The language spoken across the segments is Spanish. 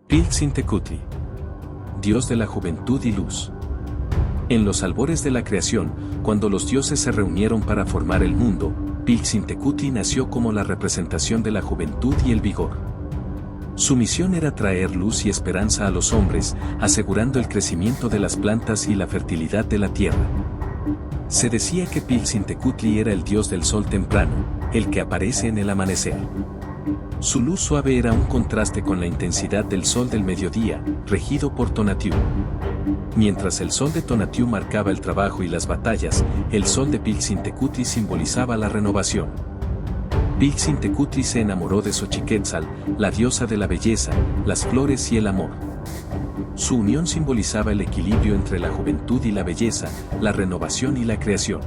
Piltzintecuhtli, dios de la juventud y luz. En los albores de la creación, cuando los dioses se reunieron para formar el mundo, Piltzintecuhtli nació como la representación de la juventud y el vigor. Su misión era traer luz y esperanza a los hombres, asegurando el crecimiento de las plantas y la fertilidad de la tierra. Se decía que Piltzintecuhtli era el dios del sol temprano, el que aparece en el amanecer. Su luz suave era un contraste con la intensidad del sol del mediodía, regido por Tonatiuh. Mientras el sol de Tonatiuh marcaba el trabajo y las batallas, el sol de Piltzintecuhtli simbolizaba la renovación. Piltzintecuhtli se enamoró de Xochiquétzal, la diosa de la belleza, las flores y el amor. Su unión simbolizaba el equilibrio entre la juventud y la belleza, la renovación y la creación.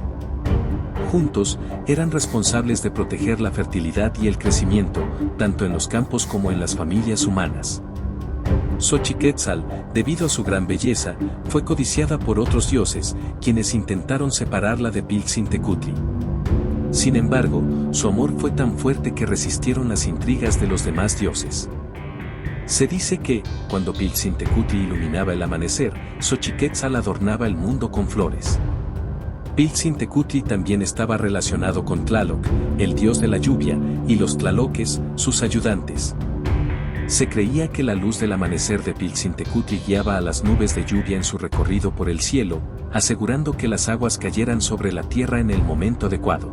Juntos, eran responsables de proteger la fertilidad y el crecimiento, tanto en los campos como en las familias humanas. Xochiquétzal, debido a su gran belleza, fue codiciada por otros dioses, quienes intentaron separarla de Piltzintecuhtli. Sin embargo, su amor fue tan fuerte que resistieron las intrigas de los demás dioses. Se dice que, cuando Piltzintecuhtli iluminaba el amanecer, Xochiquétzal adornaba el mundo con flores. Piltzintecuhtli también estaba relacionado con Tlaloc, el dios de la lluvia, y los tlaloques, sus ayudantes. Se creía que la luz del amanecer de Piltzintecuhtli guiaba a las nubes de lluvia en su recorrido por el cielo, asegurando que las aguas cayeran sobre la tierra en el momento adecuado.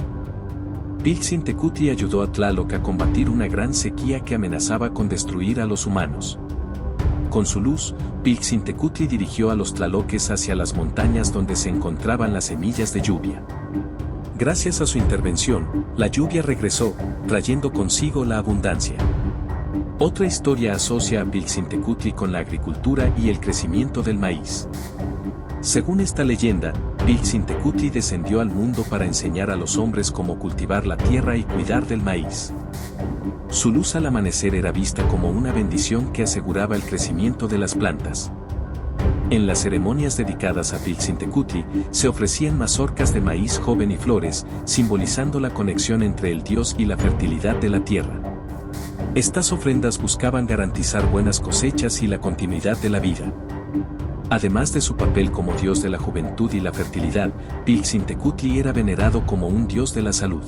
Piltzintecuhtli ayudó a Tlaloc a combatir una gran sequía que amenazaba con destruir a los humanos. Con su luz, Piltzintecuhtli dirigió a los tlaloques hacia las montañas donde se encontraban las semillas de lluvia. Gracias a su intervención, la lluvia regresó, trayendo consigo la abundancia. Otra historia asocia a Piltzintecuhtli con la agricultura y el crecimiento del maíz. Según esta leyenda, Piltzintecuhtli descendió al mundo para enseñar a los hombres cómo cultivar la tierra y cuidar del maíz. Su luz al amanecer era vista como una bendición que aseguraba el crecimiento de las plantas. En las ceremonias dedicadas a Piltzintecuhtli, se ofrecían mazorcas de maíz joven y flores, simbolizando la conexión entre el dios y la fertilidad de la tierra. Estas ofrendas buscaban garantizar buenas cosechas y la continuidad de la vida. Además de su papel como dios de la juventud y la fertilidad, Piltzintecuhtli era venerado como un dios de la salud.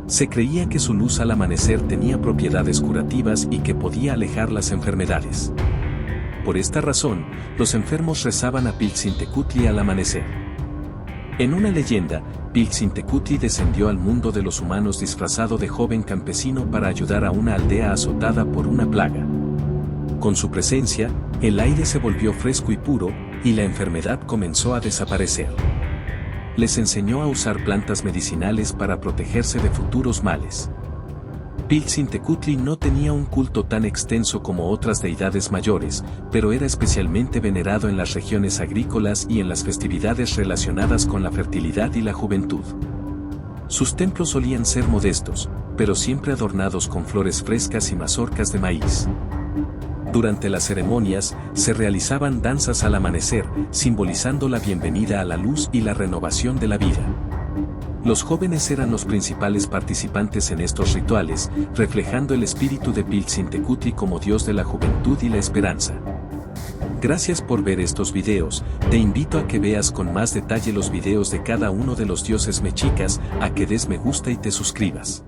Se creía que su luz al amanecer tenía propiedades curativas y que podía alejar las enfermedades. Por esta razón, los enfermos rezaban a Piltzintecuhtli al amanecer. En una leyenda, Piltzintecuhtli descendió al mundo de los humanos disfrazado de joven campesino para ayudar a una aldea azotada por una plaga. Con su presencia, el aire se volvió fresco y puro, y la enfermedad comenzó a desaparecer. Les enseñó a usar plantas medicinales para protegerse de futuros males. Piltzintecuhtli no tenía un culto tan extenso como otras deidades mayores, pero era especialmente venerado en las regiones agrícolas y en las festividades relacionadas con la fertilidad y la juventud. Sus templos solían ser modestos, pero siempre adornados con flores frescas y mazorcas de maíz. Durante las ceremonias, se realizaban danzas al amanecer, simbolizando la bienvenida a la luz y la renovación de la vida. Los jóvenes eran los principales participantes en estos rituales, reflejando el espíritu de Piltzintecuhtli como dios de la juventud y la esperanza. Gracias por ver estos videos, te invito a que veas con más detalle los videos de cada uno de los dioses mexicas, a que des me gusta y te suscribas.